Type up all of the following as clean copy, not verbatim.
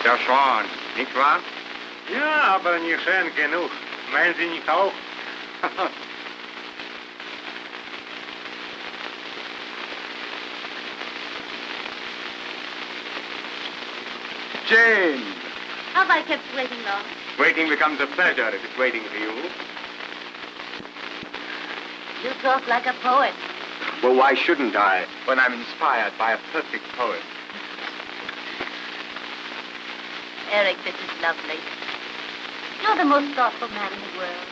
Ja schon, nicht wahr? Ja, aber nicht schön genug. Meinen Sie nicht auch? Jane! Have I kept waiting long? Waiting becomes a pleasure if it's waiting for you. You talk like a poet. Well, why shouldn't I, when I'm inspired by a perfect poet? Eric, this is lovely. You're the most thoughtful man in the world.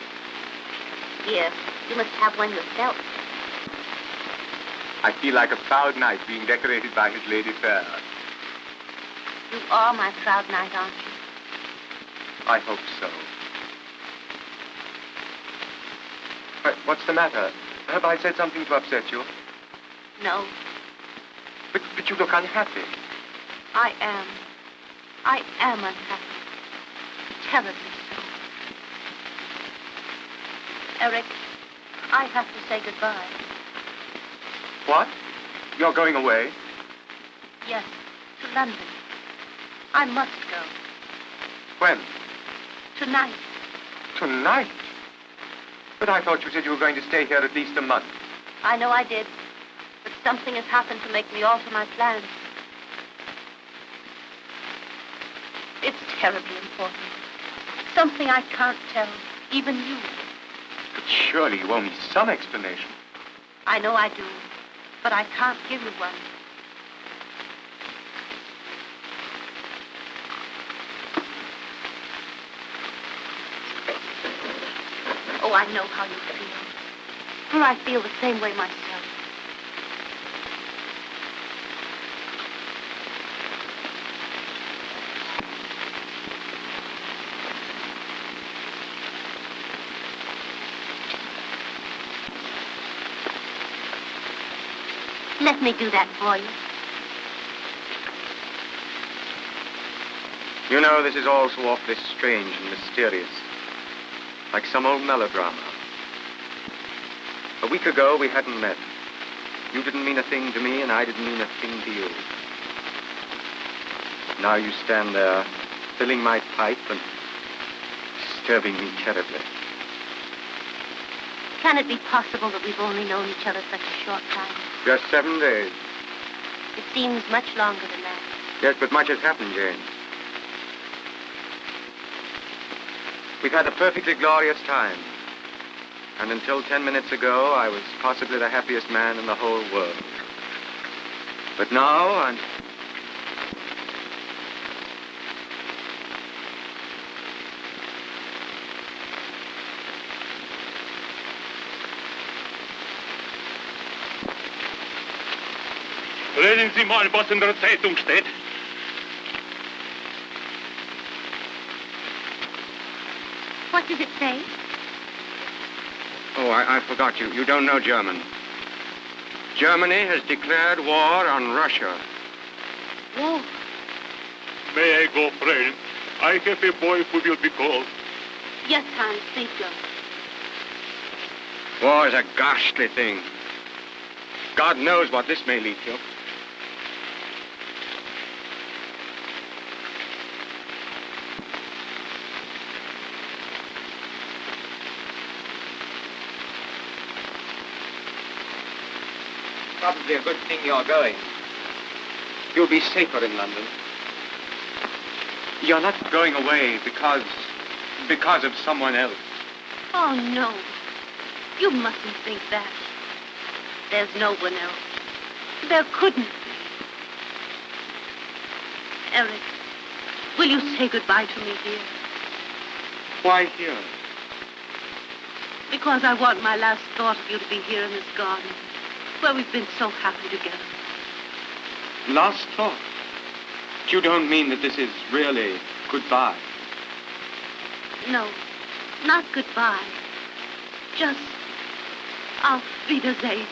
Here, you must have one yourself. I feel like a proud knight being decorated by his lady fair. You are my proud knight, aren't you? I hope so. What's the matter? Have I said something to upset you? No, But you look unhappy. I am. I am unhappy. Terribly so. Eric, I have to say goodbye. What? You're going away? Yes, to London. I must go. When? Tonight. Tonight? But I thought you said you were going to stay here at least a month. I know I did, but something has happened to make me alter my plans. It's terribly important. Something I can't tell, even you. But surely you owe me some explanation. I know I do, but I can't give you one. Oh, I know how you feel. For I feel the same way myself. Let me do that for you. You know, this is all so awfully strange and mysterious. Like some old melodrama. A week ago, we hadn't met. You didn't mean a thing to me, and I didn't mean a thing to you. Now you stand there, filling my pipe and disturbing me terribly. Can it be possible that we've only known each other such a short time? Just 7 days. It seems much longer than that. Yes, but much has happened, Jane. We've had a perfectly glorious time. And until 10 minutes ago, I was possibly the happiest man in the whole world. But now, I'm... Lesen Sie mal, was in der Zeitung steht. What does it say? Oh, I forgot you. You don't know German. Germany has declared war on Russia. War? May I go, friend? I have a boy who will be called. Yes, Hans, please go. War is a ghastly thing. God knows what this may lead to. Probably a good thing you're going. You'll be safer in London. You're not going away because of someone else. Oh, no. You mustn't think that. There's no one else. There couldn't be. Eric, will you say goodbye to me here? Why here? Because I want my last thought of you to be here in this garden, where we've been so happy together. Last thought. You don't mean that this is really goodbye? No, not goodbye. Just auf Wiedersehen.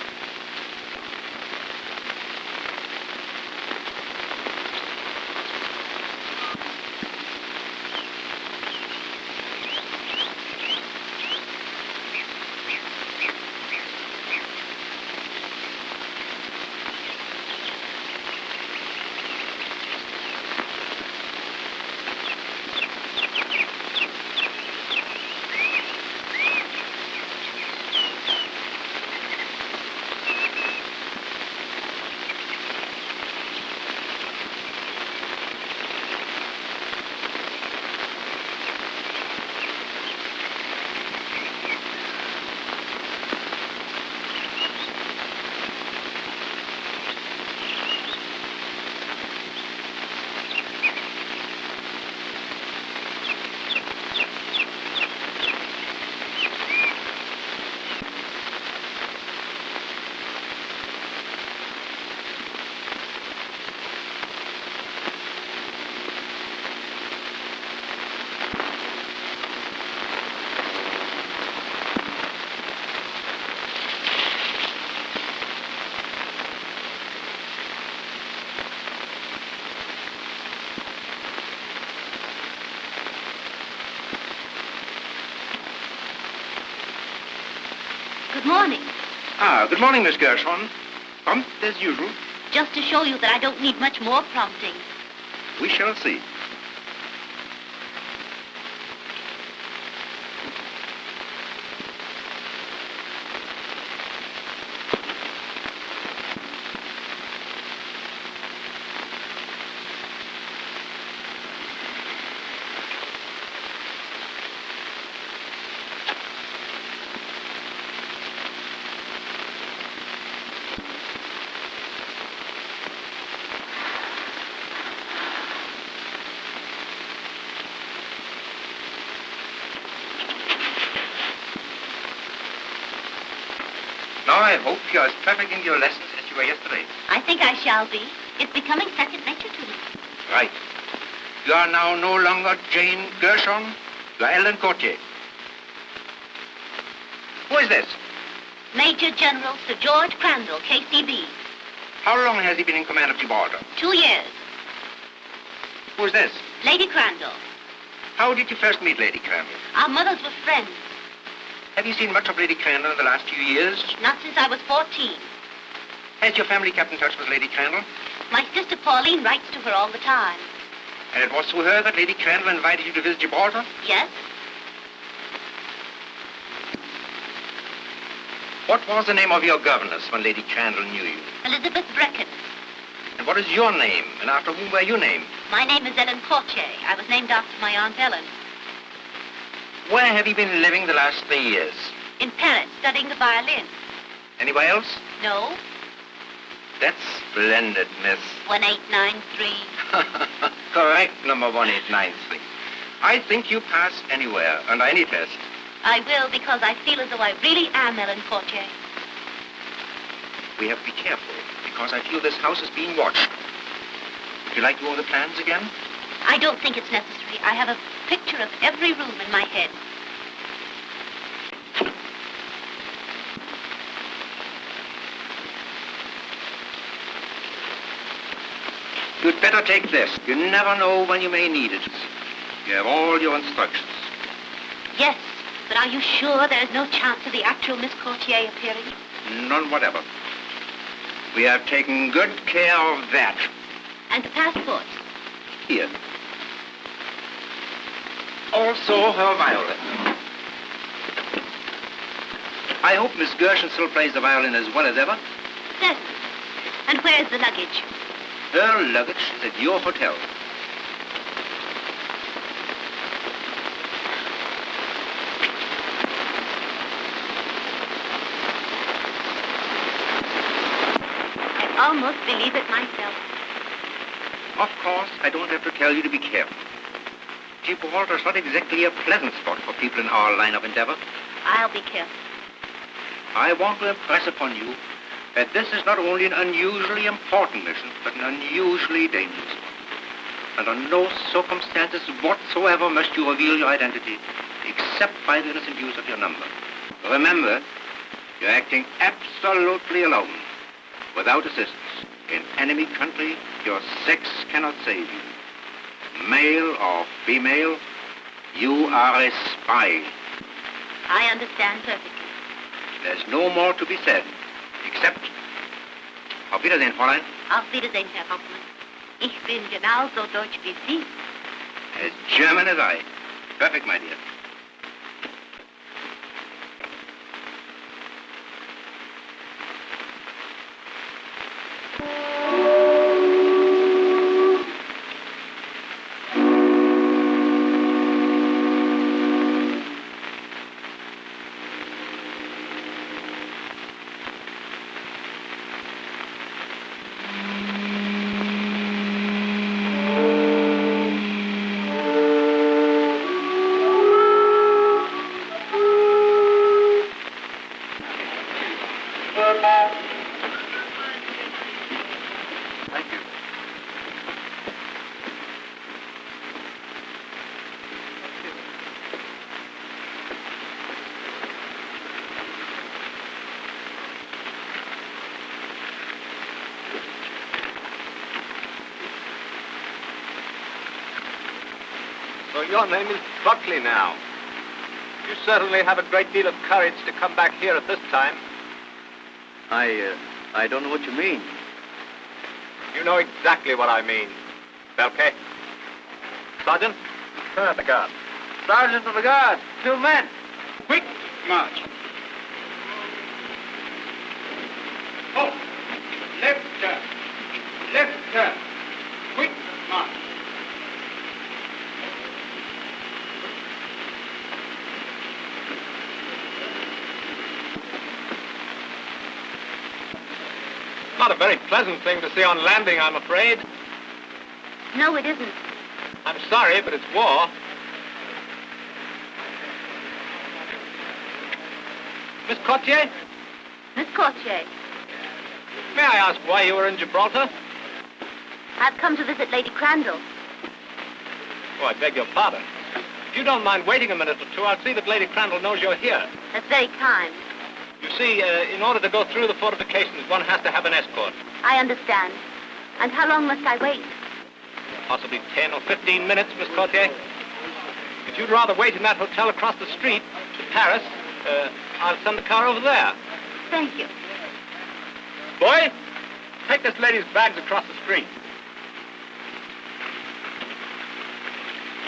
Ah, good morning, Miss Gershon. Prompt as usual. Just to show you that I don't need much more prompting. We shall see. Now, I hope you're as perfect in your lessons as you were yesterday. I think I shall be. It's becoming second nature to me. Right. You are now no longer Jane Gershon. You are Ellen Courtier. Who is this? Major General Sir George Crandall, KCB. How long has he been in command of Gibraltar? 2 years. Who is this? Lady Crandall. How did you first meet Lady Crandall? Our mothers were friends. Have you seen much of Lady Crandall in the last few years? Not since I was 14. Has your family kept in touch with Lady Crandall? My sister Pauline writes to her all the time. And it was through her that Lady Crandall invited you to visit Gibraltar? Yes? What was the name of your governess when Lady Crandall knew you? Elizabeth Brecken. And what is your name? And after whom were you named? My name is Ellen Courtier. I was named after my Aunt Ellen. Where have you been living the last 3 years? In Paris, studying the violin. Anywhere else? No? That's splendid, miss. 1893. Correct, number 1893. I think you pass anywhere, under any test. I will, because I feel as though I really am Ellen Courtier. We have to be careful, because I feel this house is being watched. Would you like to go over the plans again? I don't think it's necessary. I have a picture of every room in my head. You'd better take this. You never know when you may need it. You have all your instructions. Yes, but are you sure there's no chance of the actual Miss Courtier appearing? None whatever. We have taken good care of that. And the passport? Here. Also her violin. I hope Miss Gershon still plays the violin as well as ever. Certainly. And where's the luggage? Her luggage is at your hotel. I almost believe it myself. Of course, I don't have to tell you to be careful. Gibraltar's not exactly a pleasant spot for people in our line of endeavor. I'll be careful. I want to impress upon you that this is not only an unusually important mission, but an unusually dangerous one. Under no circumstances whatsoever must you reveal your identity, except by the innocent use of your number. Remember, you're acting absolutely alone, without assistance. In enemy country, your sex cannot save you. Male or female, you are a spy. I understand perfectly. There's no more to be said, except... Auf Wiedersehen, Fräulein. Auf Wiedersehen, Herr Hauptmann. Ich bin genauso deutsch wie Sie. As German as I. Perfect, my dear. Thank you. So your name is Buckley now. You certainly have a great deal of courage to come back here at this time. I don't know what you mean. You know exactly what I mean. Belke? Sergeant? Turn the guard. Sergeant of the Guard, 2 men. Quick march. Halt. Left turn. Left turn. Quick march. Not a very pleasant thing to see on landing, I'm afraid. No, it isn't. I'm sorry, but it's war. Miss Courtier, Miss Courtier, may I ask why you were in Gibraltar? I've come to visit Lady Crandall. Oh, I beg your pardon. If you don't mind waiting a minute or two, I'll see that Lady Crandall knows you're here. That's very kind. You see, in order to go through the fortifications, one has to have an escort. I understand. And how long must I wait? Possibly 10 or 15 minutes, Miss Courtier. If you'd rather wait in that hotel across the street to Paris, I'll send the car over there. Thank you. Boy, take this lady's bags across the street.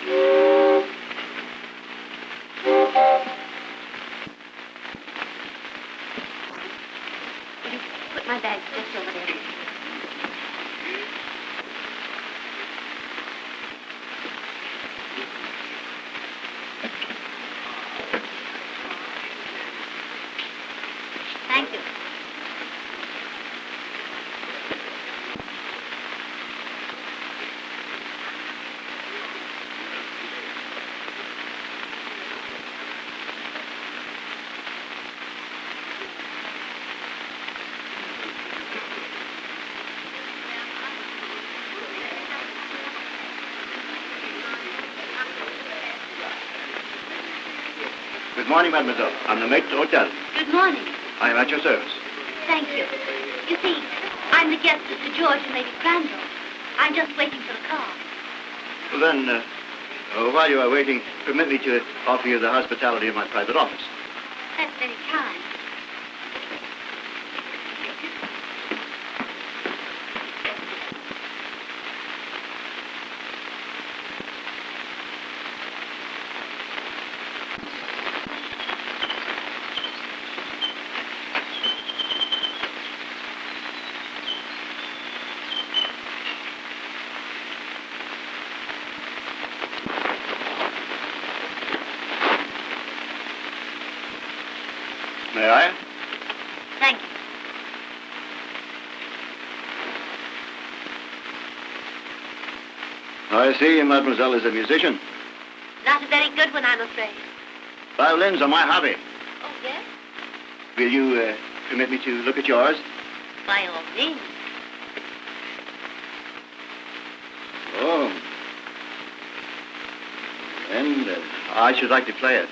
Will you put my bags just over there? Thank you. Good morning, mademoiselle. I'm the mate of the hotel. Good morning. I am at your service. Thank you. You see, I'm the guest of Sir George and Lady Crandall. I'm just waiting for the car. Well, then, while you are waiting, permit me to offer you the hospitality of my private office. That's very kind. May I? Thank you. I see mademoiselle is a musician. Not a very good one, I'm afraid. Violins are my hobby. Oh, yes? Will you permit me to look at yours? By all means. Oh. And I should like to play it.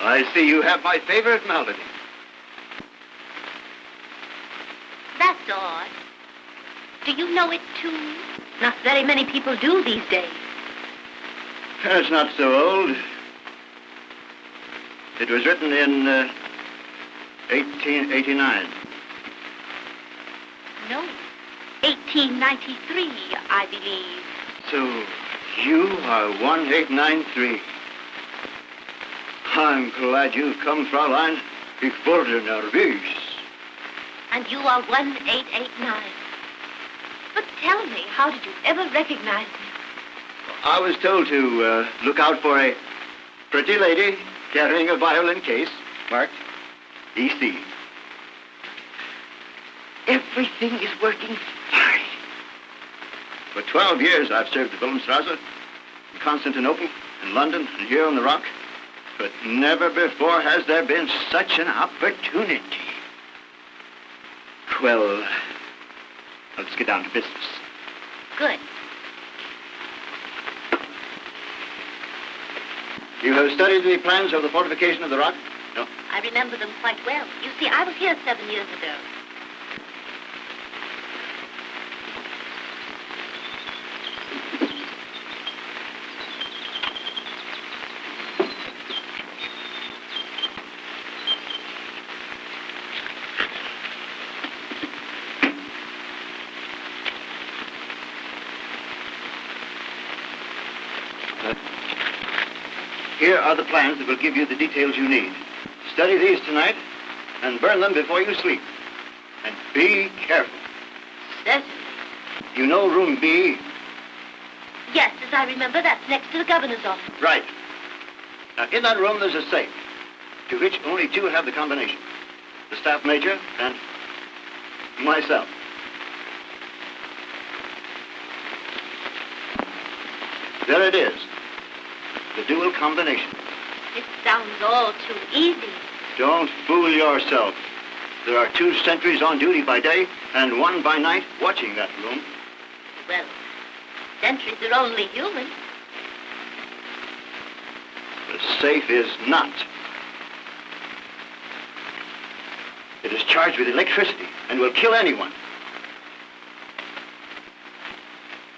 I see you have my favorite melody. That's odd. Do you know it, too? Not very many people do these days. It's not so old. It was written in 1889. No. 1893, I believe. So you are 1893. I'm glad you've come, Fräulein. Ich wurde nervös. And you are 1889. But tell me, how did you ever recognize me? I was told to look out for a pretty lady carrying a violin case marked EC. Everything is working fine. For 12 years, I've served at Wilhelmstrasse, in Constantinople, in London, and here on the Rock. But never before has there been such an opportunity. Well, let's get down to business. Good. You have studied the plans of the fortification of the Rock? No. I remember them quite well. You see, I was here 7 years ago. Here are the plans that will give you the details you need. Study these tonight and burn them before you sleep. And be careful. Certainly. You know room B? Yes, as I remember, that's next to the governor's office. Right. Now, in that room, there's a safe, to which only two have the combination. The staff major and myself. There it is. The dual combination. It sounds all too easy. Don't fool yourself. There are 2 sentries on duty by day and 1 by night watching that room. Well, sentries are only human. The safe is not. It is charged with electricity and will kill anyone.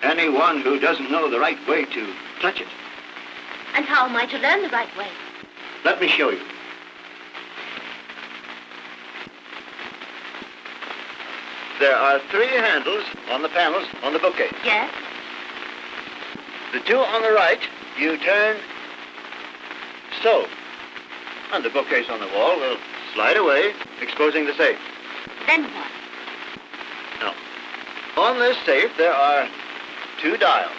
Anyone who doesn't know the right way to touch it. And how am I to learn the right way? Let me show you. There are 3 handles on the panels on the bookcase. Yes? The 2 on the right, you turn so. And the bookcase on the wall will slide away, exposing the safe. Then what? Now, on this safe, there are 2 dials.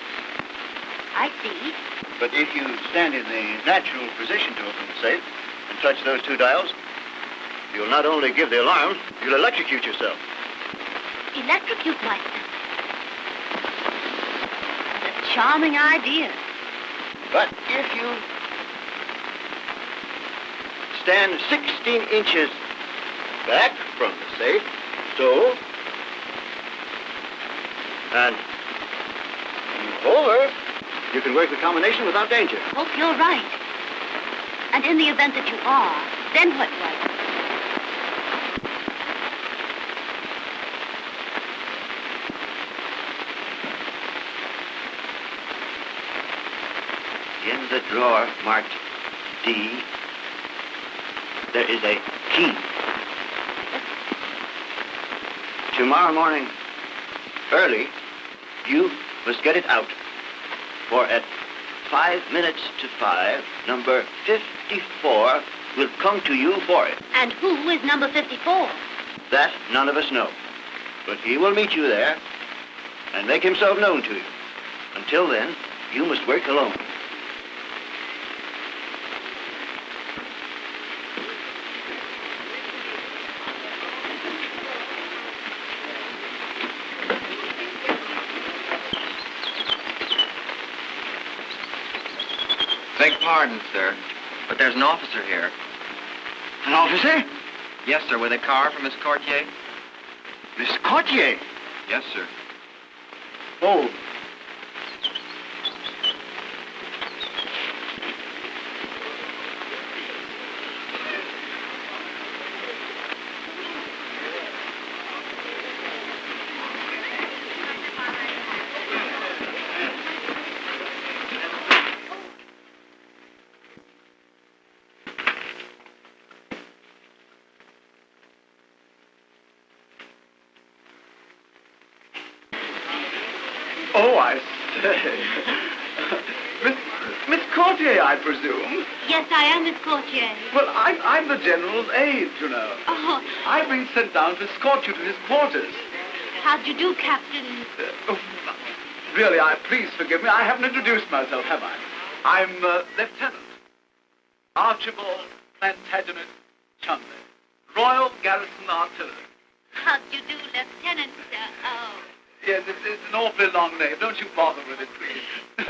I see. But if you stand in the natural position to open the safe and touch those 2 dials, you'll not only give the alarm, you'll electrocute yourself. Electrocute myself. That's a charming idea. But if you stand 16 inches back from the safe, so, and over, you can work the combination without danger. Hope you're right. And in the event that you are, then what do I do? In the drawer marked D, there is a key. Tomorrow morning, early, you must get it out. For at 5 minutes to 5, number 54 will come to you for it. And who is number 54? That none of us know. But he will meet you there and make himself known to you. Until then, you must work alone. Beg pardon, sir, but there's an officer here. An officer? Yes, sir, with a car for Miss Courtier. Miss Courtier? Yes, sir. Oh. Oh, I say. Miss Courtier, I presume? Yes, I am Miss Courtier. Well, I'm the General's aide, you know. Oh, I've been sent down to escort you to his quarters. how'd you do, Captain? Really, please forgive me. I haven't introduced myself, have I? I'm Lieutenant Archibald Plantagenet Chumley, Royal Garrison Artillery. How'd you do, Lieutenant? Yes, it's an awfully long name. Don't you bother with it, please.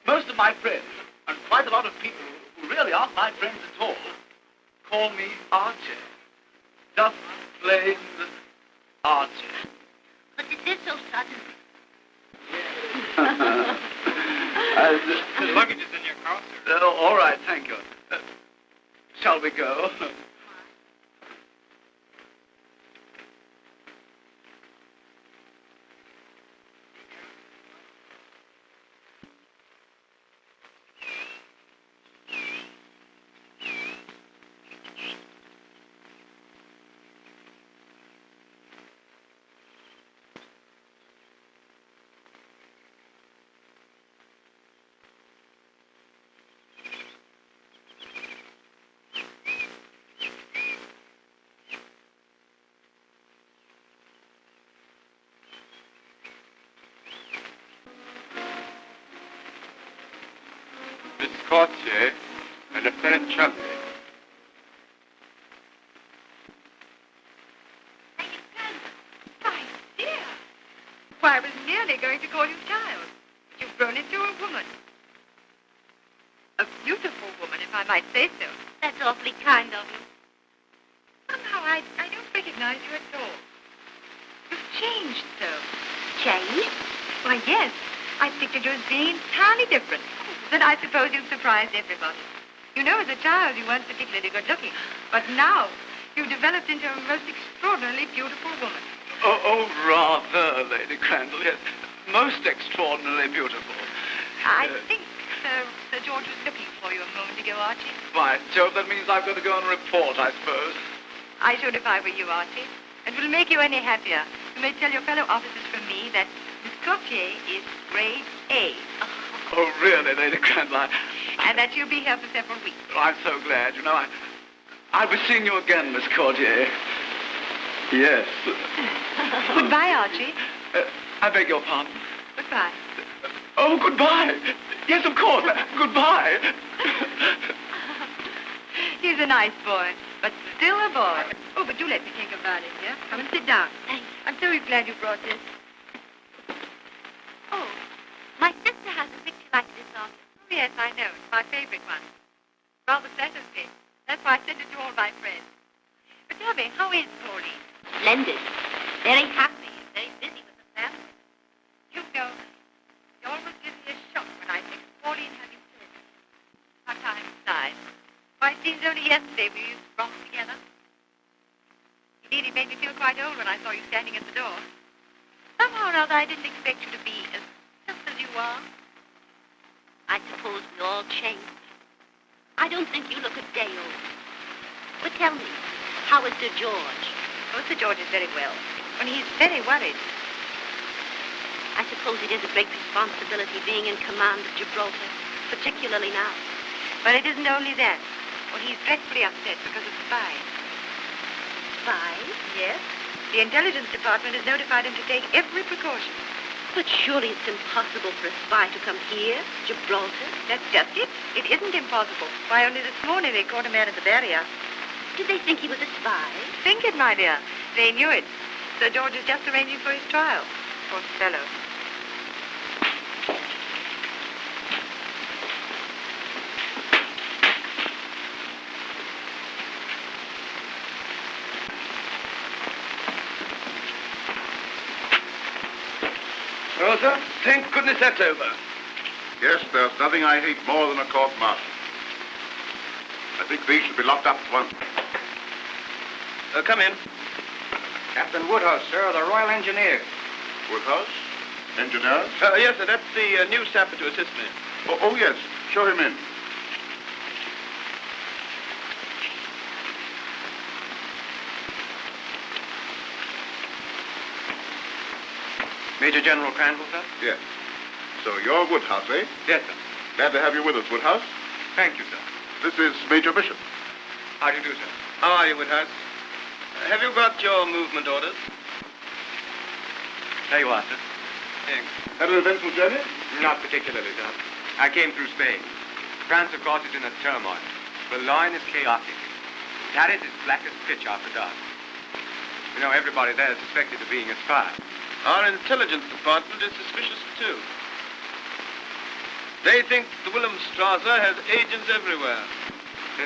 Most of my friends, and quite a lot of people who really aren't my friends at all, call me Archie. Just plain Archie. But it is so sudden. The luggage is in your car, sir. All right, thank you. Shall we go? Miss Cartier and Lieutenant Chumley. My dear. Why, I was nearly going to call you child. But you've grown into a woman. A beautiful woman, if I might say so. That's awfully kind of you. Somehow I don't recognize you at all. You've changed so. Changed? Why, yes. I pictured you as being entirely different. Then I suppose you've surprised everybody. You know, as a child, you weren't particularly good looking. But now, you've developed into a most extraordinarily beautiful woman. Oh, rather, Lady Crandall, yes. Most extraordinarily beautiful. I think Sir George was looking for you a moment ago, Archie. By Jove, that means I've got to go and report, I suppose. I should if I were you, Archie. It will make you any happier. You may tell your fellow officers from me that Miss Gautier is grade A. Oh, really, Lady Crandall? And that you'll be here for several weeks. I'm so glad. You know, I'll be seeing you again, Miss Cordier. Yes. Goodbye, Archie. I beg your pardon. Goodbye. Oh, goodbye. Yes, of course. Goodbye. He's a nice boy, but still a boy. Oh, but do let me think about it, dear. Come and sit down. Thanks. I'm so glad you brought this. Oh, my sister has a picture like this of you. Oh, yes, I know. It's my favorite one. Rather flatters me. That's why I sent it to all my friends. But tell me, how is Pauline? Splendid. Very happy and very busy with the family. You know, it almost gives me a shock when I think of Pauline having children. How time flies. Why, it seems only yesterday we used to romp together. Indeed, it made me feel quite old when I saw you standing at the door. Somehow or other, I didn't expect you to be as simple as you are. I suppose we all change. I don't think you look a day old. But tell me, how is Sir George? Oh, Sir George is very well. And he's very worried. I suppose it is a great responsibility being in command of Gibraltar, particularly now. But it isn't only that. Well, he's dreadfully upset because of spies. Spies? Yes. The intelligence department has notified him to take every precaution. But surely it's impossible for a spy to come here, Gibraltar. That's just it. It isn't impossible. Why, only this morning they caught a man at the barrier. Did they think he was a spy? Think it, my dear. They knew it. Sir George is just arranging for his trial. Poor fellow. Rosa, thank goodness that's over. Yes, there's nothing I hate more than a court-martial. I think these should be locked up at once. Come in. Captain Woodhouse, sir, of the Royal Engineers. Woodhouse? Engineers? Yes, sir, that's the new sapper to assist me. Oh, yes. Show him in. Major General Crandall, sir? Yes. So you're Woodhouse, eh? Yes, sir. Glad to have you with us, Woodhouse. Thank you, sir. This is Major Bishop. How do you do, sir? How are you, Woodhouse? Have you got your movement orders? There you are, sir. Thanks. Had an eventful journey? Not particularly, sir. I came through Spain. France, of course, is in a turmoil. Boulogne is chaotic. Paris is black as pitch after dark. You know, everybody there is suspected of being a spy. Our intelligence department is suspicious, too. They think the Wilhelmstrasse has agents everywhere.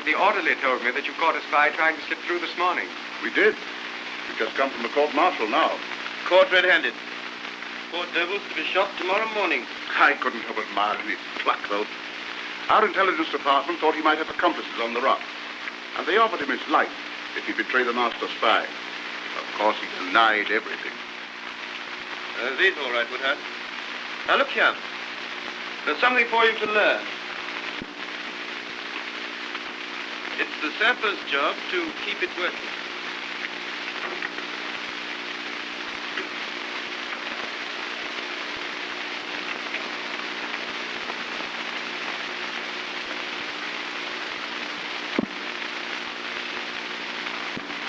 The orderly told me that you caught a spy trying to slip through this morning. We did. We've just come from the court-martial now. Caught red-handed. Poor devils to be shot tomorrow morning. I couldn't help admiring his pluck, though. Our intelligence department thought he might have accomplices on the rock. And they offered him his life if he betrayed the master spy. Of course, he denied everything. These all right, Woodhouse. Now, look here. There's something for you to learn. It's the sapper's job to keep it working.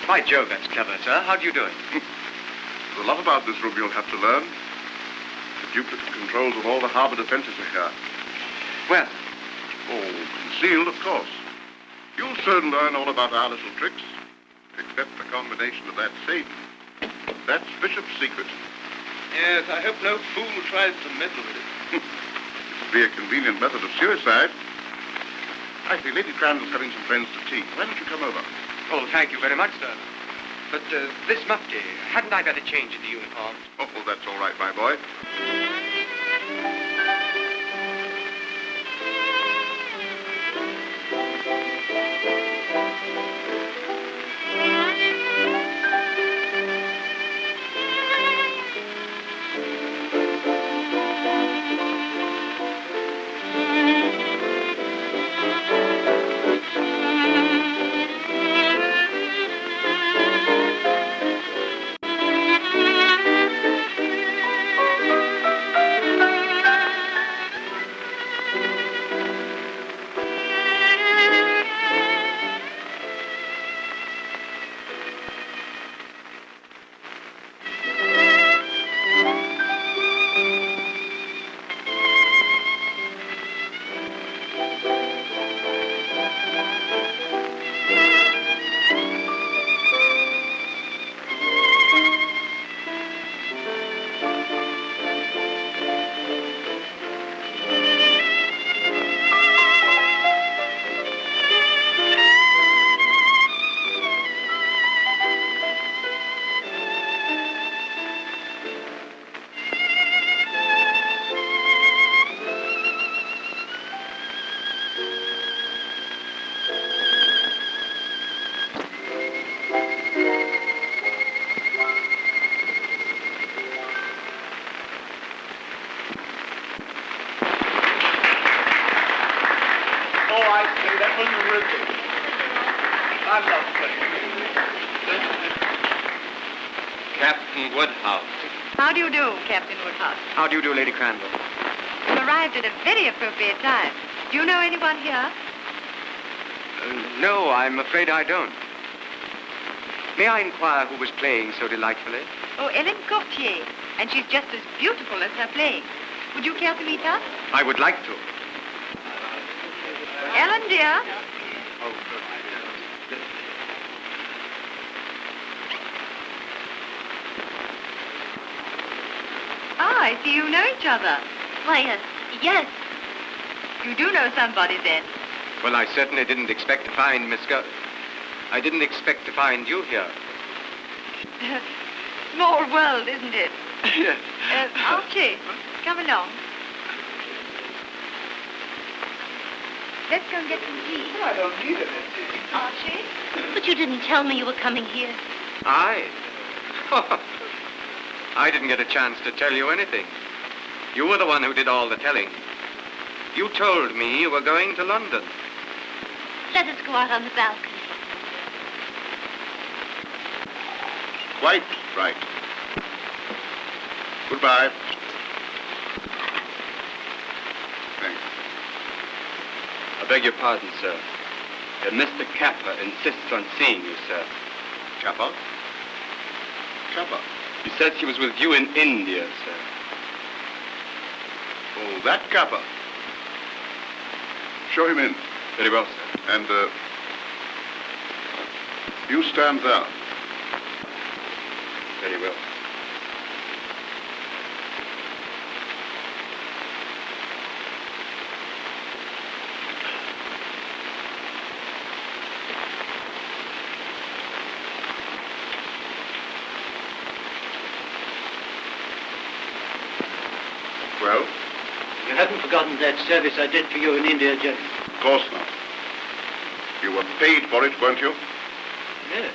By Jove, that's clever, sir. How do you do it? There's a lot about this room you'll have to learn. The duplicate controls of all the harbor defenses are here. Well, Oh, concealed, of course. You'll soon learn all about our little tricks, except the combination of that safe. That's Bishop's secret. Yes, I hope no fool tries to meddle with it. It'd be a convenient method of suicide. I see Lady Crandall's having some friends to tea. Why don't you come over? Oh, thank you very much, sir. But this mufti, hadn't I better change into uniform? Oh, well, that's all right, my boy. Captain Woodhouse. How do you do, Captain Woodhouse? How do you do, Lady Crandall? You arrived at a very appropriate time. Do you know anyone here? No, I'm afraid I don't. May I inquire who was playing so delightfully? Oh, Ellen Courtier. And she's just as beautiful as her playing. Would you care to meet her? I would like to. Ellen, dear. Oh, Ah, I see you know each other. Why, yes. You do know somebody then. well, I certainly didn't expect to find Miss I didn't expect to find you here. Small world, isn't it? Yes. Archie, come along. Let's go and get some tea. I don't need it. Archie? But you didn't tell me you were coming here. I? I didn't get a chance to tell you anything. You were the one who did all the telling. You told me you were going to London. Let us go out on the balcony. Quite right. Goodbye. Thanks. I beg your pardon, sir. Mr. Kappa insists on seeing you, sir. Kappa? Kappa? He says he was with you in India, sir. Oh, that Kappa. Show him in. Very well, sir. And, you stand there. Very well. Well, You haven't forgotten that service I did for you in India, Jack? of course not. You were paid for it, weren't you? Yes.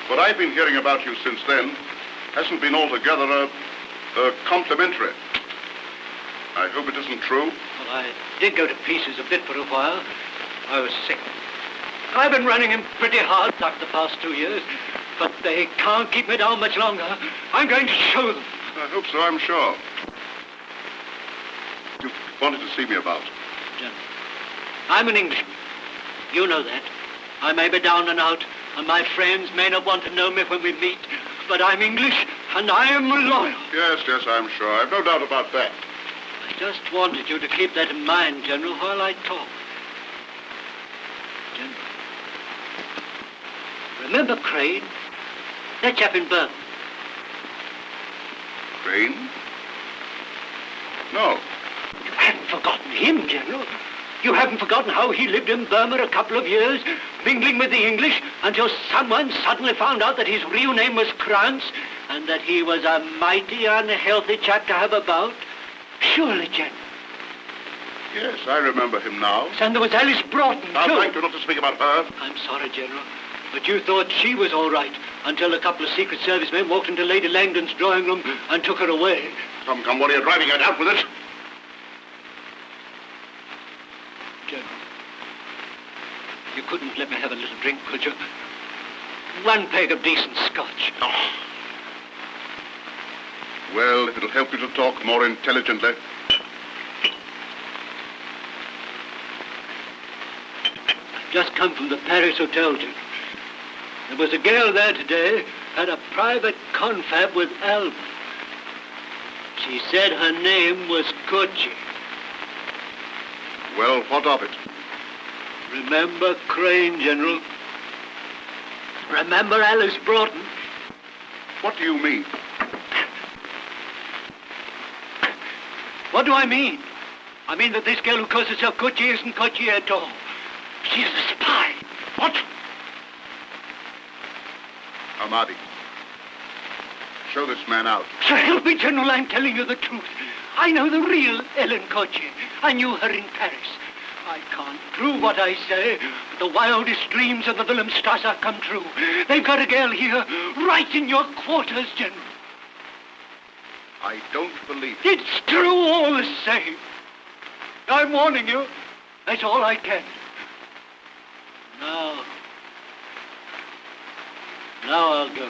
What I've been hearing about you since then hasn't been altogether complimentary. I hope it isn't true. Well, I did go to pieces a bit for a while. I was sick. I've been running him pretty hard for the past 2 years, but they can't keep me down much longer. I'm going to show them. I hope so, I'm sure. You wanted to see me about. Jim, I'm an Englishman. You know that. I may be down and out, and my friends may not want to know me when we meet, but I'm English, and I am loyal. Yes, I'm sure. I've no doubt about that. Just wanted you to keep that in mind, General, while I talk. General. Remember Crane? That chap in Burma. Crane? No. You haven't forgotten him, General. You haven't forgotten how he lived in Burma a couple of years, mingling with the English, until someone suddenly found out that his real name was Krantz, and that he was a mighty unhealthy chap to have about. Surely, General. Yes, I remember him now. And there was Alice Broughton, Now, too. thank you not to speak about her. I'm sorry, General, but you thought she was all right until a couple of Secret Service men walked into Lady Langdon's drawing room and took her away. Come, what are you driving at? Out with it. General, you couldn't let me have a little drink, could you? One peg of decent scotch. Oh. Well, if it'll help you to talk more intelligently. Just come from the Paris Hotel, General. There was a girl there today, had a private confab with Alba. She said her name was Kochi. Well, what of it? Remember Crane, General? Remember Alice Broughton? What do you mean? What do I mean? I mean that this girl who calls herself Kochi isn't Kochi at all. She's a spy. What? Ahmadi, show this man out. So help me, General, I'm telling you the truth. I know the real Ellen Kochi. I knew her in Paris. I can't prove what I say, but the wildest dreams of the Wilhelmstrasse come true. They've got a girl here, right in your quarters, General. I don't believe it. It's true all the same. I'm warning you. That's all I can. Now I'll go.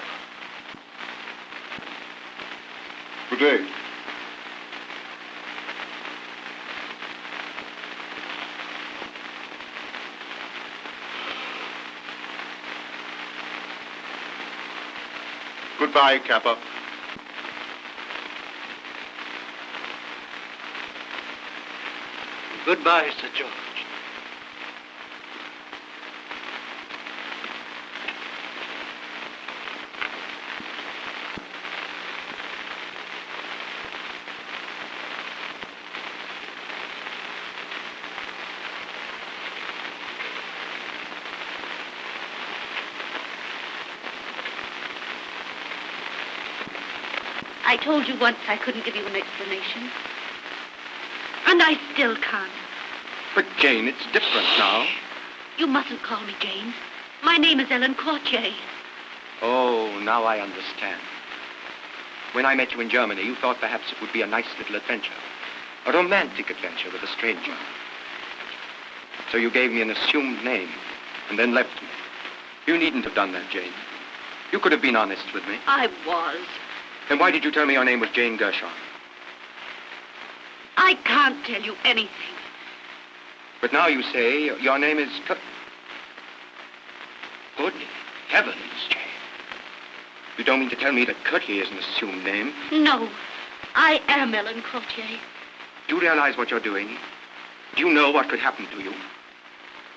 Good day. Goodbye, Kappa. Goodbye, Sir George. I told you once I couldn't give you an explanation. And I still can't. But, Jane, it's different now. You mustn't call me Jane. My name is Ellen Courtier. Oh, now I understand. When I met you in Germany, you thought perhaps it would be a nice little adventure. A romantic adventure with a stranger. So you gave me an assumed name and then left me. You needn't have done that, Jane. You could have been honest with me. I was. Then why did you tell me your name was Jane Gershon? I can't tell you anything. But now you say your name is... Good heavens, Jane. You don't mean to tell me that Curtier is an assumed name? No, I am Ellen Courtier. Do you realize what you're doing? Do you know what could happen to you?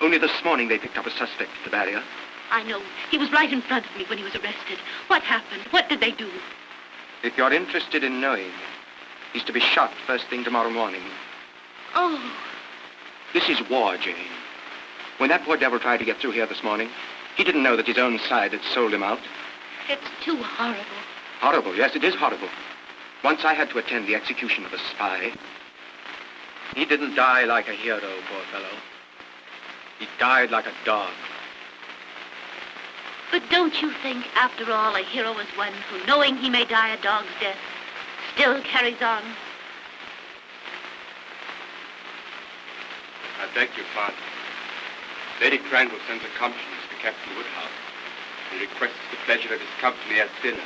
Only this morning they picked up a suspect at the barrier. I know. He was right in front of me when he was arrested. What happened? What did they do? If you're interested in knowing, he's to be shot first thing tomorrow morning. Oh. This is war, Jane. When that poor devil tried to get through here this morning, he didn't know that his own side had sold him out. It's too horrible. Horrible, yes, it is horrible. Once I had to attend the execution of a spy. He didn't die like a hero, poor fellow. He died like a dog. But don't you think, after all, a hero is one who, knowing he may die a dog's death, still carries on? I beg your pardon. Lady Cranwell sends her compliments to Captain Woodhouse and requests the pleasure of his company at dinner.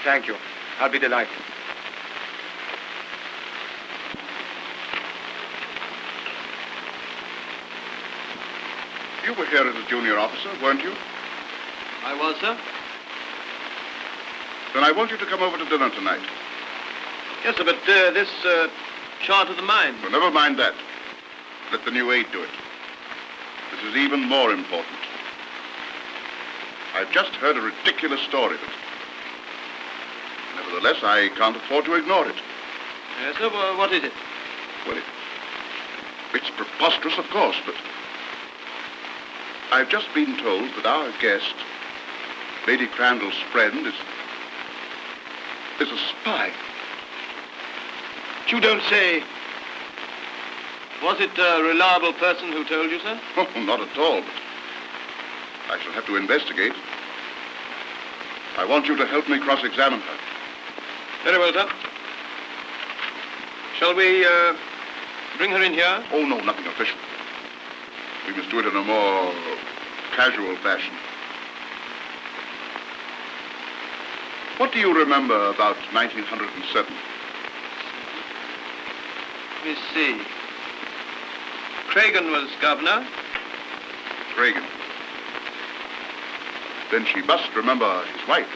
Thank you. I'll be delighted. You were here as a junior officer, weren't you? I was, sir. Then I want you to come over to dinner tonight. Yes, sir, but this Short of the mine. Well, never mind that. Let the new aid do it. This is even more important. I've just heard a ridiculous story that... Nevertheless, I can't afford to ignore it. Yes, sir. What is it? Well, it's preposterous, of course, but... I've just been told that our guest, Lady Crandall's friend, is a spy. You don't say. Was it a reliable person who told you, sir? Oh, not at all, but I shall have to investigate. I want you to help me cross-examine her. Very well, sir. Shall we bring her in here? Oh, no, nothing official. We must do it in a more casual fashion. What do you remember about 1907? Let me see. Cragen was governor. Cragen. Then she must remember his wife.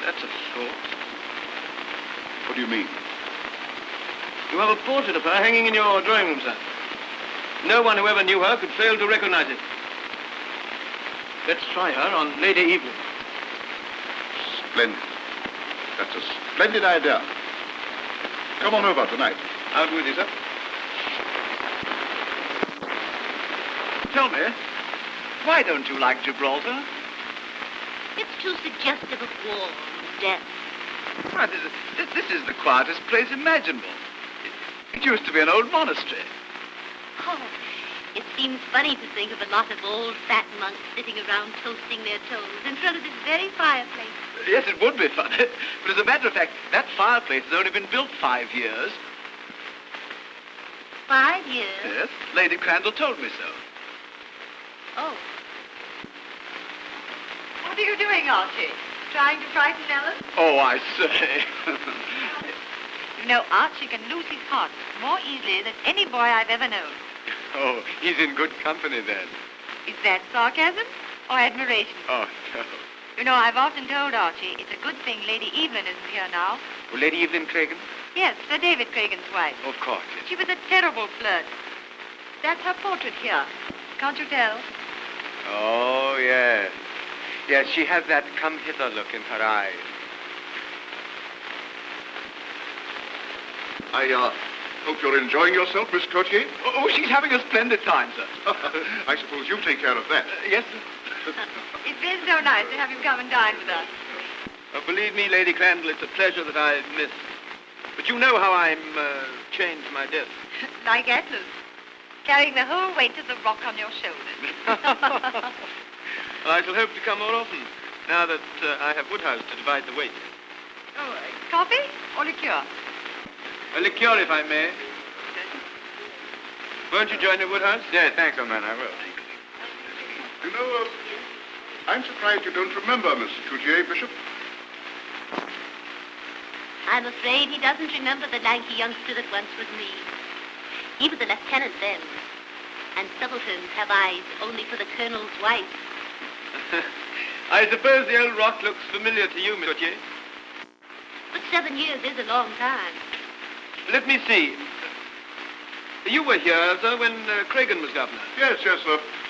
That's a thought. What do you mean? You have a portrait of her hanging in your drawing room, sir. No one who ever knew her could fail to recognize it. Let's try her on Lady Evelyn. Splendid. That's a splendid idea. Come on over tonight. Out with you, sir. Tell me, why don't you like Gibraltar? It's too suggestive of war and death. Why, this is the quietest place imaginable. It used to be an old monastery. Oh, it seems funny to think of a lot of old fat monks sitting around toasting their toes in front of this very fireplace. Yes, it would be funny. But as a matter of fact, that fireplace has only been built 5 years. 5 years? Yes, Lady Crandall told me so. Oh. What are you doing, Archie? Trying to frighten Ellen? Oh, I say. You know, Archie can lose his heart more easily than any boy I've ever known. Oh, he's in good company then. Is that sarcasm or admiration? Oh, no. You know, I've often told Archie it's a good thing Lady Evelyn isn't here now. Oh, Lady Evelyn Cragen? Yes, Sir David Cragen's wife. Of course, yes. She was a terrible flirt. That's her portrait here. Can't you tell? Oh, yes. Yes, she has that come-hither look in her eyes. I hope you're enjoying yourself, Miss Cotier. Oh, she's having a splendid time, sir. I suppose you take care of that. Yes, It's been so nice to have you come and dine with us. Believe me, Lady Crandall, it's a pleasure that I miss. But you know how I'm chained to my desk. Like Atlas, carrying the whole weight of the rock on your shoulders. I shall hope to come more often, now that I have Woodhouse to divide the weight. Oh, coffee or liqueur? A liqueur, if I may. Won't you join me, Woodhouse? Yes, thanks, old man, I will. You know, I'm surprised you don't remember Miss Coutier, Bishop. I'm afraid he doesn't remember the lanky youngster that once was me. He was a lieutenant then. And subalterns have eyes only for the colonel's wife. I suppose the old rock looks familiar to you, Miss Coutier. But 7 years is a long time. Let me see. You were here, sir, when Cragen was governor. Yes, sir.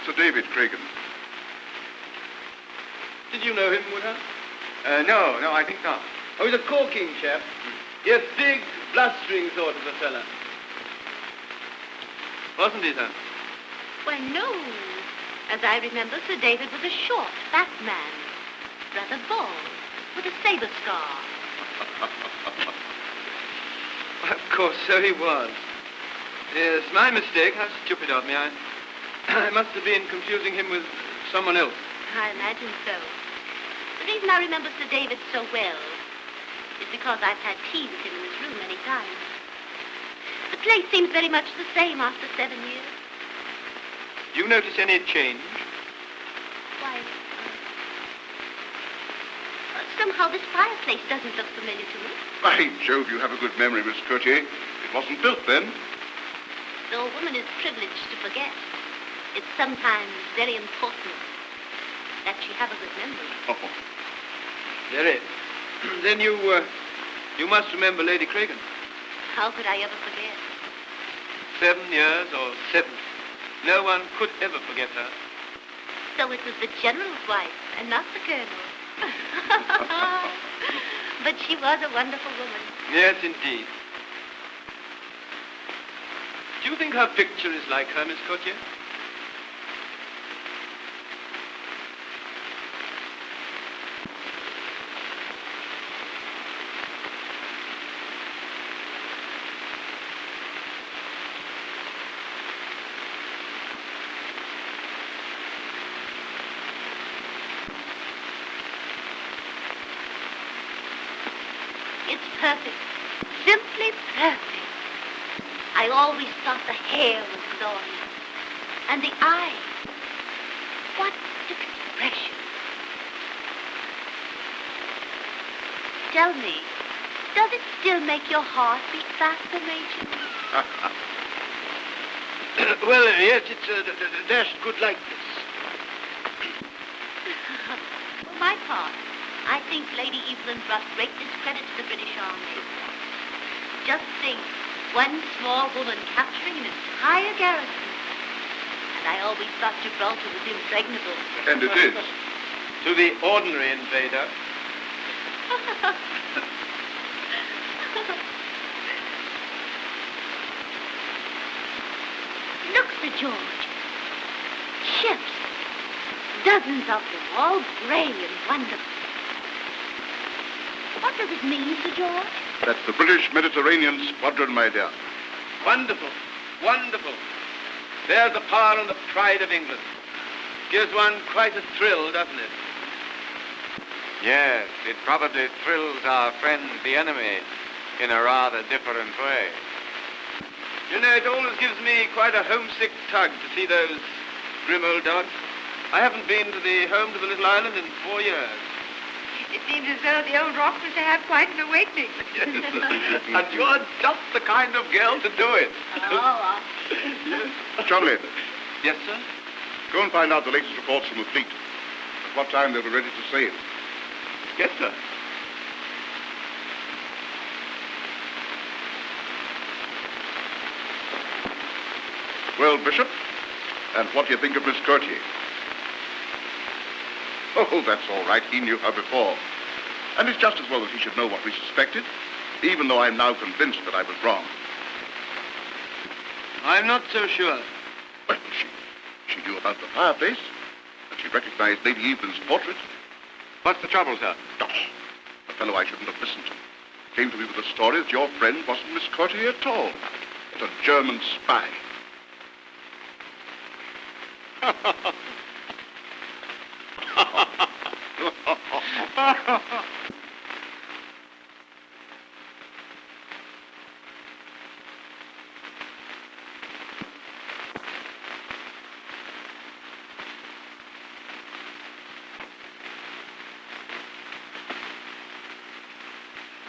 Sir David Cragen. Did you know him, Woodhouse? No, I think not. Oh, he's a corking chap. Yes, big, blustering sort of a fella. Wasn't he, sir? Why, no. As I remember, Sir David was a short, fat man. Rather bald, with a saber scar. Of course, so he was. Yes, my mistake. How stupid of me. I must have been confusing him with someone else. I imagine so. The reason I remember Sir David so well is because I've had tea with him in his room many times. The place seems very much the same after 7 years. Do you notice any change? Why, somehow this fireplace doesn't look familiar to me. By Jove, you have a good memory, Miss Coutier. It wasn't built then. Though a woman is privileged to forget, it's sometimes very important that she have a good memory. Oh. Very. Then you You must remember Lady Cragen. How could I ever forget? 7 years or 7. No one could ever forget her. So it was the general's wife and not the colonel. But she was a wonderful woman. Yes, indeed. Do you think her picture is like her, Miss Courtier? It's perfect. Simply perfect. I always thought the hair was glorious. And the eyes. What expression. Tell me, does it still make your heart beat faster, Major? Well, yes, it's a dashed good likeness. For my part, I think Lady Evelyn brought great discredit to the British Army. Just think, one small woman capturing an entire garrison. And I always thought Gibraltar was impregnable. And it is. To the ordinary invader. Look, Sir George. Ships. Dozens of them, all gray and wonderful. What does it mean, Sir George? That's the British Mediterranean Squadron, my dear. Wonderful. Wonderful. There's the power and the pride of England. Gives one quite a thrill, doesn't it? Yes, it probably thrills our friend the enemy in a rather different way. You know, it always gives me quite a homesick tug to see those grim old dogs. I haven't been to the home to the little island in 4 years. It seems as though the old rock was to have quite an awakening. Yes. And you're just the kind of girl to do it. Oh, Chumley, Yes, sir? go and find out the latest reports from the fleet. At what time they'll be ready to sail. Yes, sir. Well, Bishop, and what do you think of Miss Courtier? Oh, that's all right. He knew her before. And it's just as well that he should know what we suspected, even though I'm now convinced that I was wrong. I'm not so sure. Well, she knew about the fireplace, and she recognized Lady Evelyn's portrait. What's the trouble, sir? Oh, a fellow I shouldn't have listened to. Came to me with the story that your friend wasn't Miss Courtier at all, but a German spy.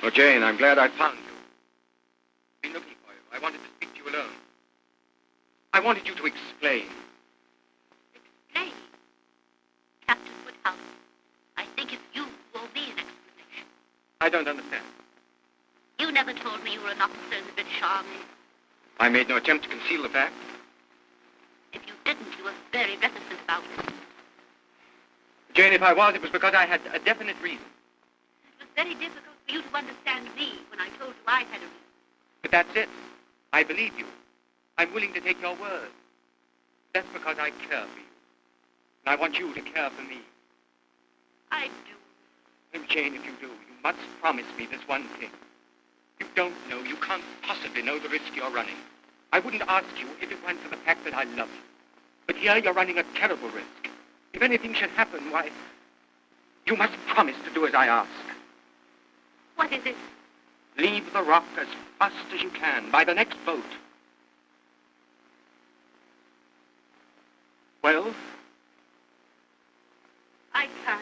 Oh, Jane, I'm glad I found you. I've been looking for you. I wanted to speak to you alone. I wanted you to explain. explain. Captain Woodhouse, I think it's you who owe me an explanation. I don't understand. You never told me you were an officer in the British Army. I made no attempt to conceal the fact. If you didn't, you were very reticent about it. Jane, if I was, it was because I had a definite reason. It was very difficult for you to understand me when I told you I had a reason. But that's it. I believe you. I'm willing to take your word. That's because I care for you. And I want you to care for me. I do. And Jane, if you do, you must promise me this one thing. You don't know, you can't possibly know the risk you're running. I wouldn't ask you if it weren't for the fact that I love you. But here you're running a terrible risk. If anything should happen, why, you must promise to do as I ask. What is it? Leave the rock as fast as you can, by the next boat. Well? I can't.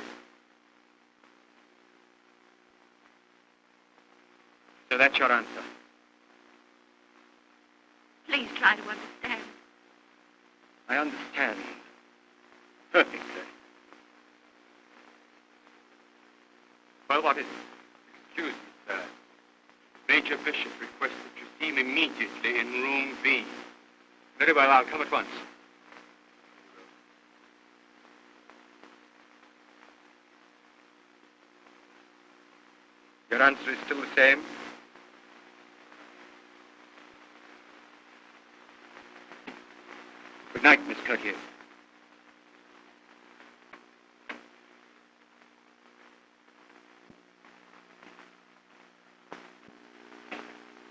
So that's your answer. Please try to understand. I understand. Perfectly. Well, what is it? Excuse me, sir. Major Bishop requests that you see him immediately in room B. Very well, I'll come at once. Your answer is still the same? Good night, Miss Courtier.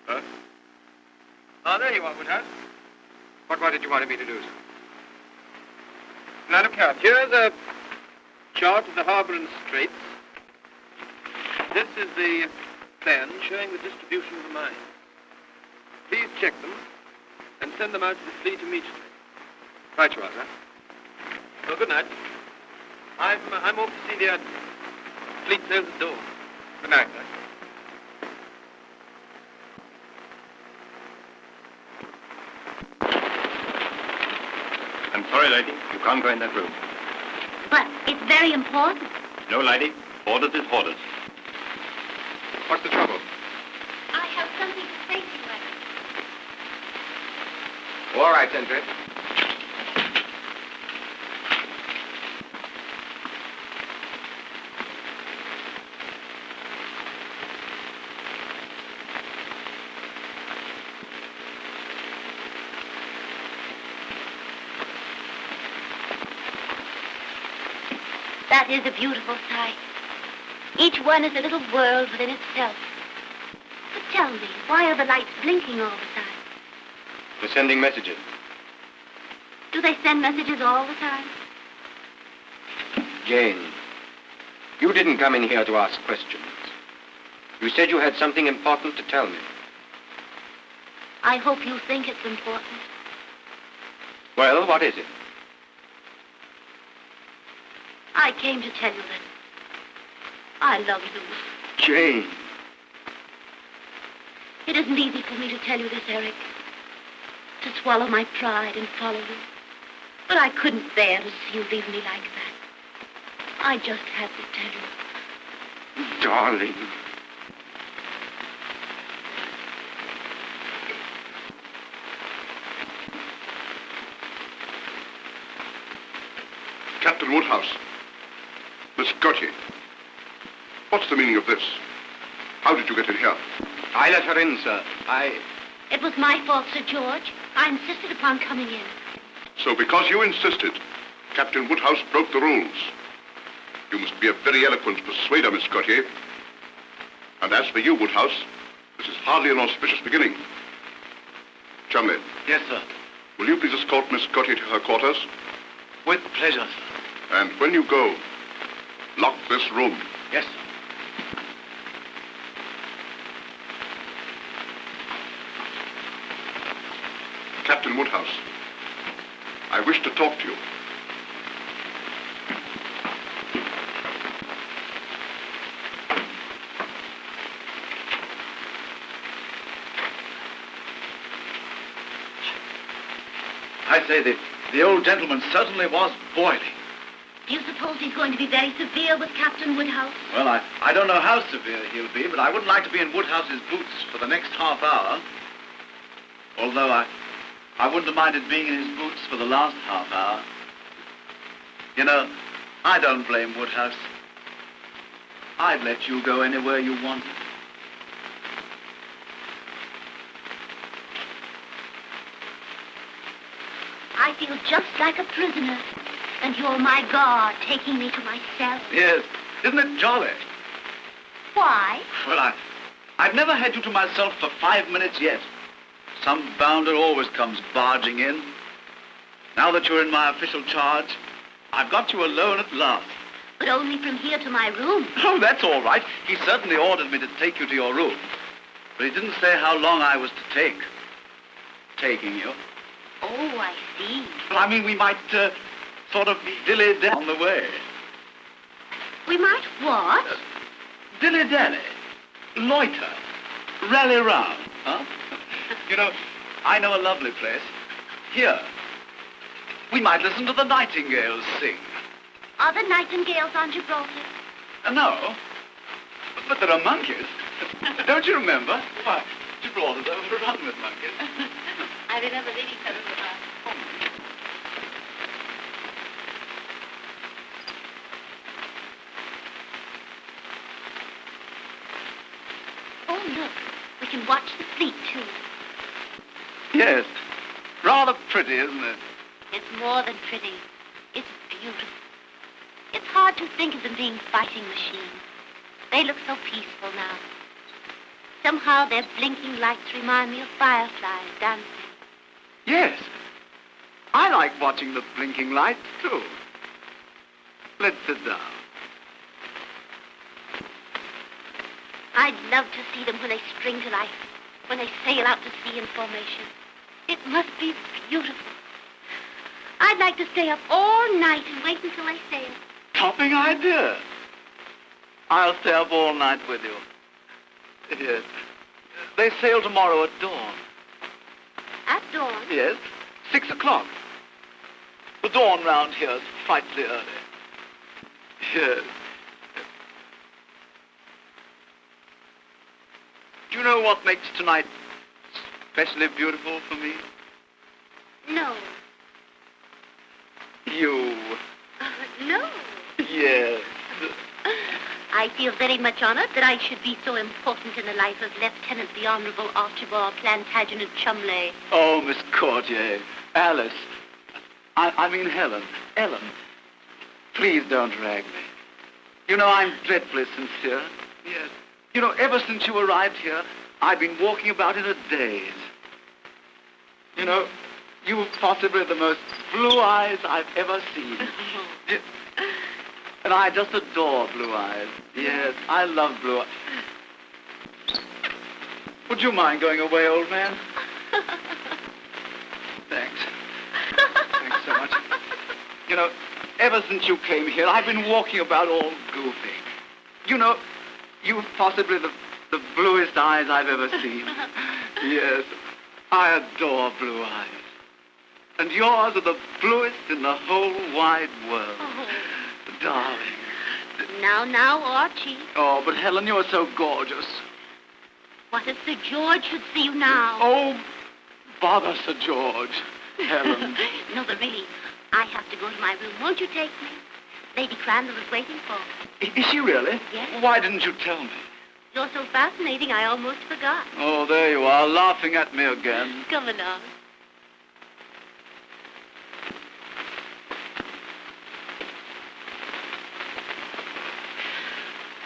Huh? Ah, there you are, Woodhouse. What did you want me to do, sir? Now, look here. Here's a chart of the harbour and straits. This is the plan showing the distribution of the mines. Please check them and send them out to the fleet immediately. Right you are, sir. Well, good night. I'm off to see the admiral. Fleet sails at dawn. Good night, sir. I'm sorry, lady. You can't go in that room. But it's very important. No, lady. Orders is orders. What's the trouble? I have something to say to you, Eric. All right, Sentry. That is a beautiful sight. Each one is a little world within itself. But tell me, why are the lights blinking all the time? We're sending messages. Do they send messages all the time? Jane, you didn't come in here to ask questions. You said you had something important to tell me. I hope you think it's important. Well, what is it? I came to tell you that I love you. Jane. It isn't easy for me to tell you this, Eric. To swallow my pride and follow you. But I couldn't bear to see you leave me like that. I just had to tell you. Darling. Captain Woodhouse. Miss Gautier. What's the meaning of this? How did you get in here? I let her in, sir. It was my fault, Sir George. I insisted upon coming in. So because you insisted, Captain Woodhouse broke the rules. You must be a very eloquent persuader, Miss Gautier. And as for you, Woodhouse, this is hardly an auspicious beginning. Chumley. Yes, sir. Will you please escort Miss Gautier to her quarters? With pleasure, sir. And when you go, lock this room. Yes, sir. Captain Woodhouse, I wish to talk to you. I say that the old gentleman certainly was boiling. Do you suppose he's going to be very severe with Captain Woodhouse? Well, I don't know how severe he'll be, but I wouldn't like to be in Woodhouse's boots for the next half hour. Although I wouldn't have minded being in his boots for the last half hour. You know, I don't blame Woodhouse. I'd let you go anywhere you wanted. I feel just like a prisoner, and you're my guard, taking me to myself. Yes, isn't it jolly? Why? Well, I've never had you to myself for 5 minutes yet. Some bounder always comes barging in. Now that you're in my official charge, I've got you alone at last. But only from here to my room. Oh, that's all right. He certainly ordered me to take you to your room. But he didn't say how long I was to take. Taking you. Oh, I see. Well, I mean, we might sort of dilly-dally on the way. We might what? Dilly-dally. Loiter. Rally round, huh? You know, I know a lovely place. Here. We might listen to the nightingales sing. Are the nightingales on Gibraltar? No. But there are monkeys. Don't you remember? Why, you brought us over to run with monkeys. I remember leading fellows about. Oh, look. We can watch the fleet, too. Yes. Rather pretty, isn't it? It's more than pretty. It's beautiful. It's hard to think of them being fighting machines. They look so peaceful now. Somehow their blinking lights remind me of fireflies dancing. Yes. I like watching the blinking lights, too. Let's sit down. I'd love to see them when they spring to life, when they sail out to sea in formation. It must be beautiful. I'd like to stay up all night and wait until they sail. Topping idea. I'll stay up all night with you. Yes. They sail tomorrow at dawn. At dawn? Yes. 6 o'clock. The dawn round here is frightfully early. Yes. Do you know what makes tonight especially beautiful for me? No. You. No. Yes. I feel very much honored that I should be so important in the life of Lieutenant the Honorable Archibald Plantagenet Chumley. Oh, Miss Courtier. Alice. I mean Helen. Ellen. Please don't drag me. You know, I'm dreadfully sincere. Yes. You know, ever since you arrived here, I've been walking about in a daze. You know, you've possibly the most blue eyes I've ever seen. And I just adore blue eyes. Yes, I love blue eyes. Would you mind going away, old man? Thanks. Thanks so much. You know, ever since you came here, I've been walking about all goofy. You know, you've possibly the bluest eyes I've ever seen. Yes, I adore blue eyes. And yours are the bluest in the whole wide world. Oh. Darling. Now, Archie. Oh, but Helen, you're so gorgeous. What if Sir George should see you now? Oh, bother Sir George. Helen. No, but really, I have to go to my room. Won't you take me? Lady Crandall is waiting for me. Is she really? Yes. Why didn't you tell me? You're so fascinating, I almost forgot. Oh, there you are, laughing at me again. Come along.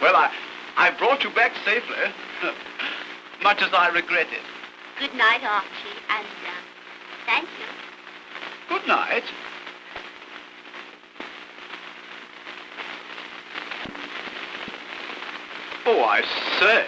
Well, I brought you back safely, much as I regret it. Good night, Archie, and thank you. Good night. Oh, I say.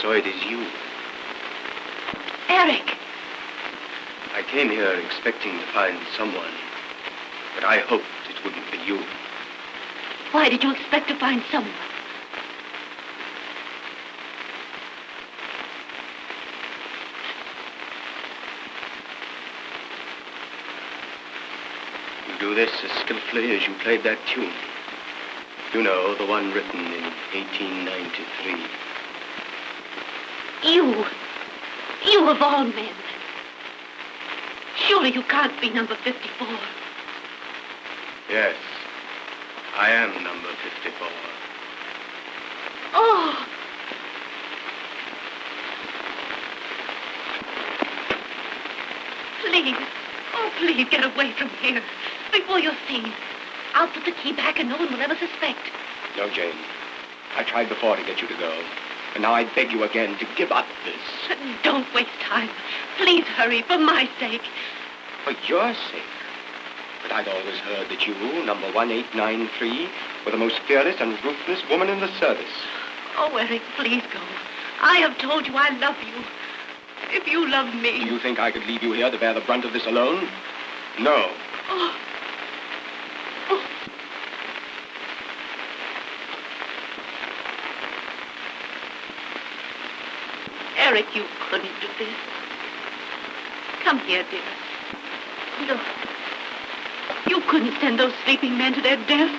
So it is you. Eric! I came here expecting to find someone, but I hoped it wouldn't be you. Why did you expect to find someone? You do this as skillfully as you played that tune. You know, the one written in 1893. You of all men. Surely you can't be number 54. Yes, I am number 54. Oh! Please, oh, please get away from here before you're seen. I'll put the key back and no one will ever suspect. No, Jane. I tried before to get you to go. And now I beg you again to give up this. Don't waste time. Please hurry, for my sake. For your sake. But I'd always heard that you, number 1893, were the most fearless and ruthless woman in the service. Oh, Eric, please go. I have told you I love you. If you love me... Do you think I could leave you here to bear the brunt of this alone? No. Oh. Oh. Eric, you couldn't do this. Come here, dearest. Look. You couldn't send those sleeping men to their death.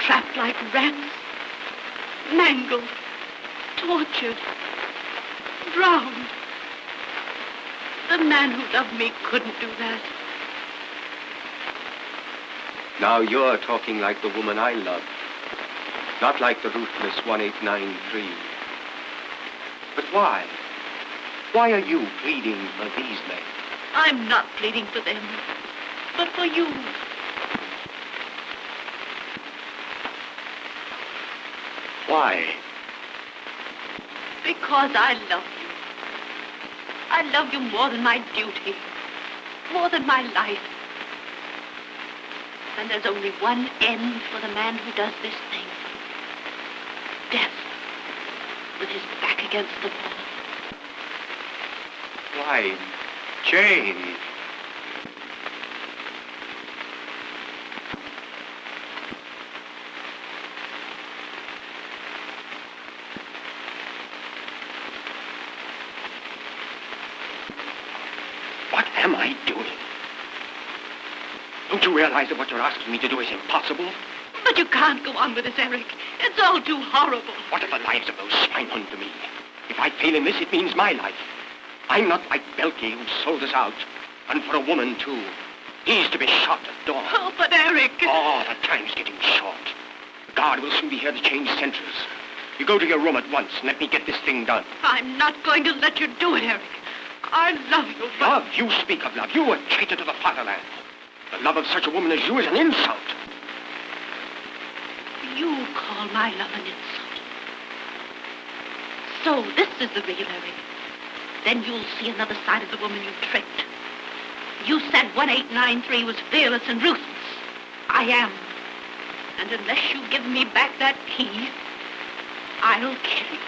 Trapped like rats. Mangled. Tortured. Drowned. The man who loved me couldn't do that. Now you're talking like the woman I loved. Not like the ruthless 1893. But why? Why are you pleading for these men? I'm not pleading for them, but for you. Why? Because I love you. I love you more than my duty, more than my life. And there's only one end for the man who does this thing. Death, with his back against the wall. Why, Jane. What am I doing? Don't you realize that what you're asking me to do is impossible? But you can't go on with this, Eric. It's all too horrible. What if the lives of those swine hunt to me? If I fail in this, it means my life. I'm not like Belkey, who sold us out. And for a woman, too. He's to be shot at dawn. Oh, but Eric... Oh, the time's getting short. The guard will soon be here to change sentries. You go to your room at once and let me get this thing done. I'm not going to let you do it, Eric. I love you, but... Love? You speak of love. You a traitor to the fatherland. The love of such a woman as you is an insult. You call my love an insult. So this is the real Eric. Then you'll see another side of the woman you tricked. You said 1893 was fearless and ruthless. I am. And unless you give me back that key, I'll kill you.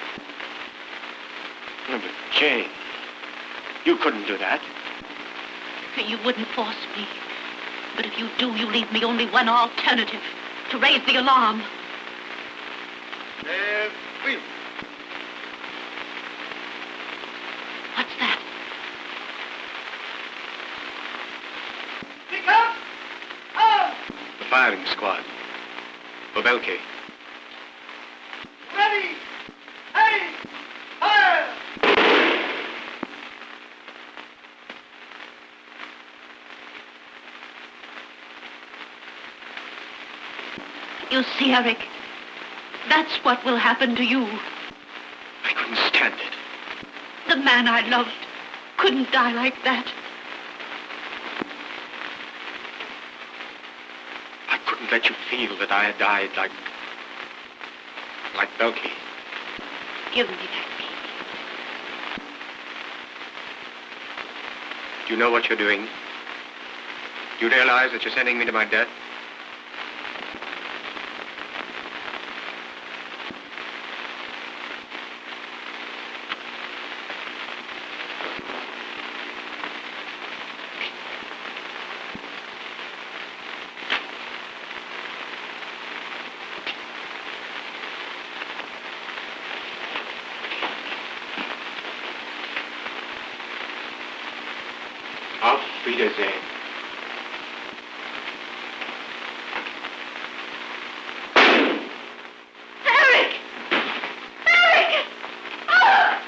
Oh, but Jane, you couldn't do that. You wouldn't force me. But if you do, you leave me only one alternative. To raise the alarm. Wheel. What's that? Pick up! Out! The firing squad. For Belkey. Ready! Aim! Fire! You see, Eric, that's what will happen to you. I couldn't stand it. The man I loved couldn't die like that. I couldn't let you feel that I had died like Belkey. Give me that key. Do you know what you're doing? Do you realize that you're sending me to my death? Wiedersehen. Eric! Eric! Ah!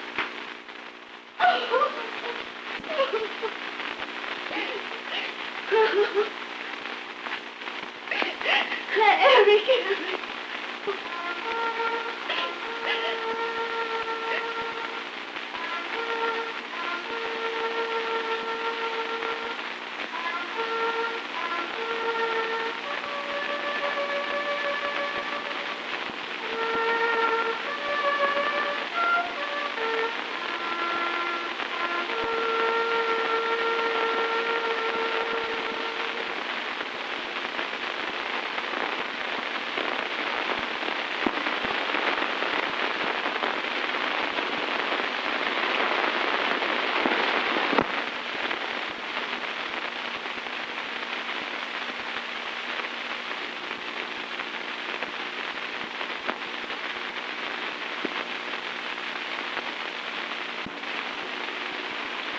Eric!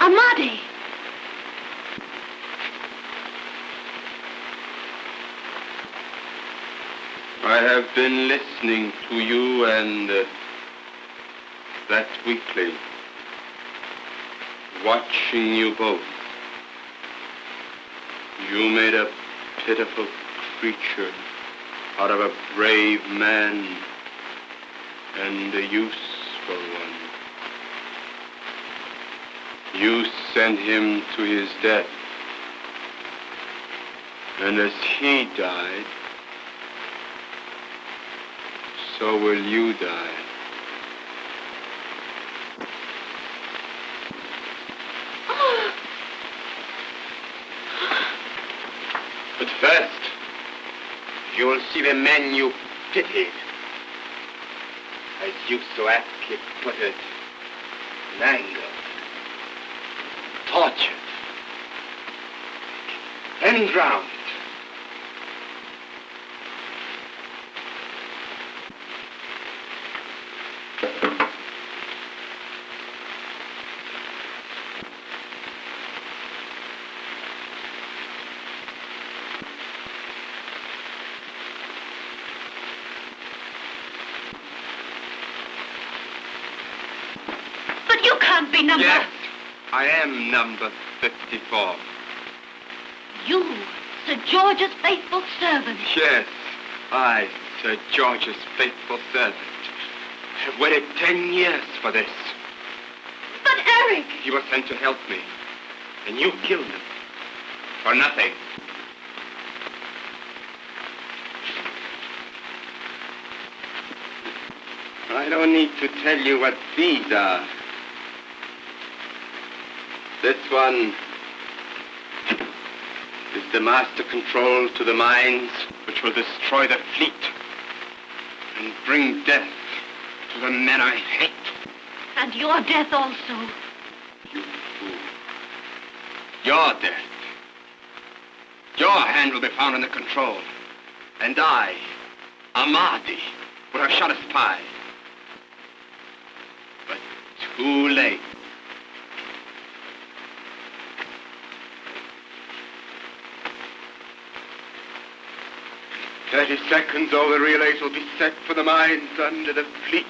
Amadi! I have been listening to you and that weakling, watching you both. You made a pitiful creature out of a brave man and a useful one. You sent him to his death, and as he died, so will you die. But first, you will see the men you pitied, as you so aptly put it, mangled, tortured, and drowned. But you can't be number... Yes, I am number 54. You, Sir George's faithful servant. Yes, I, Sir George's faithful servant, have waited 10 years for this. But Eric! You were sent to help me, and you killed him. For nothing. I don't need to tell you what these are. This one is the master control to the mines which will destroy the fleet and bring death to the men I hate. And your death also. You fool. Your death. Your hand will be found in the control. And I, Amadi, would have shot a spy. But too late. In 30 seconds, all the relays will be set for the mines under the fleet.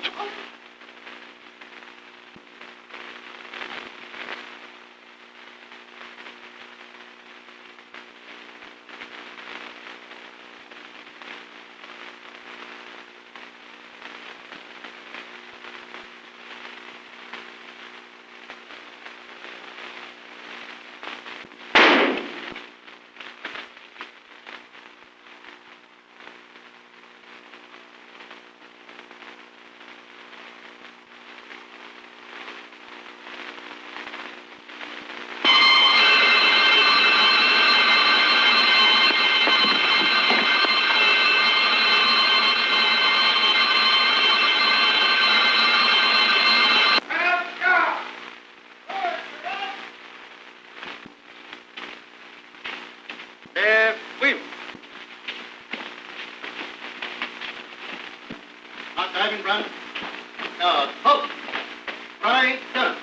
Right, done.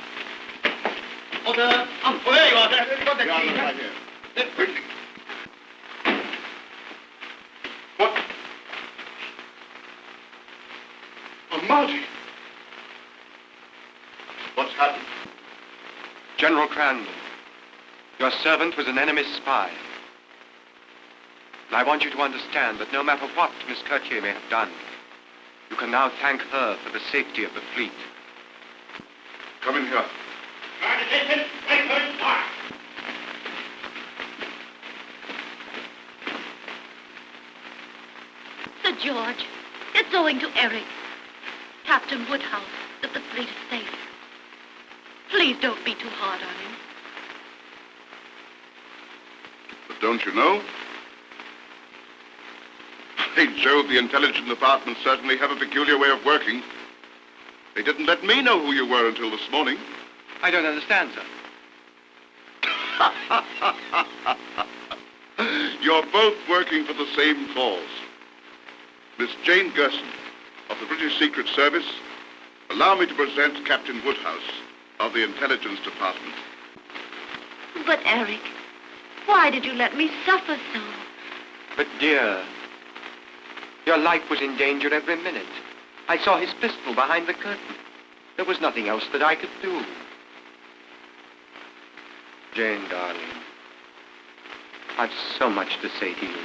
Order, there you are, there. You've got the key. Right here. Let quickly. What? Oh, Marty. What's happened? General Crandall, your servant was an enemy spy. And I want you to understand that no matter what Miss Kirchier may have done, you can now thank her for the safety of the fleet. Come in here. Sir George, it's owing to Eric. Captain Woodhouse, that the fleet is safe. Please don't be too hard on him. But don't you know? By Jove, the intelligence department certainly have a peculiar way of working. They didn't let me know who you were until this morning. I don't understand, sir. You're both working for the same cause. Miss Jane Gerson, of the British Secret Service, allow me to present Captain Woodhouse of the Intelligence Department. But, Eric, why did you let me suffer so? But, dear, your life was in danger every minute. I saw his pistol behind the curtain. There was nothing else that I could do. Jane, darling, I've so much to say to you.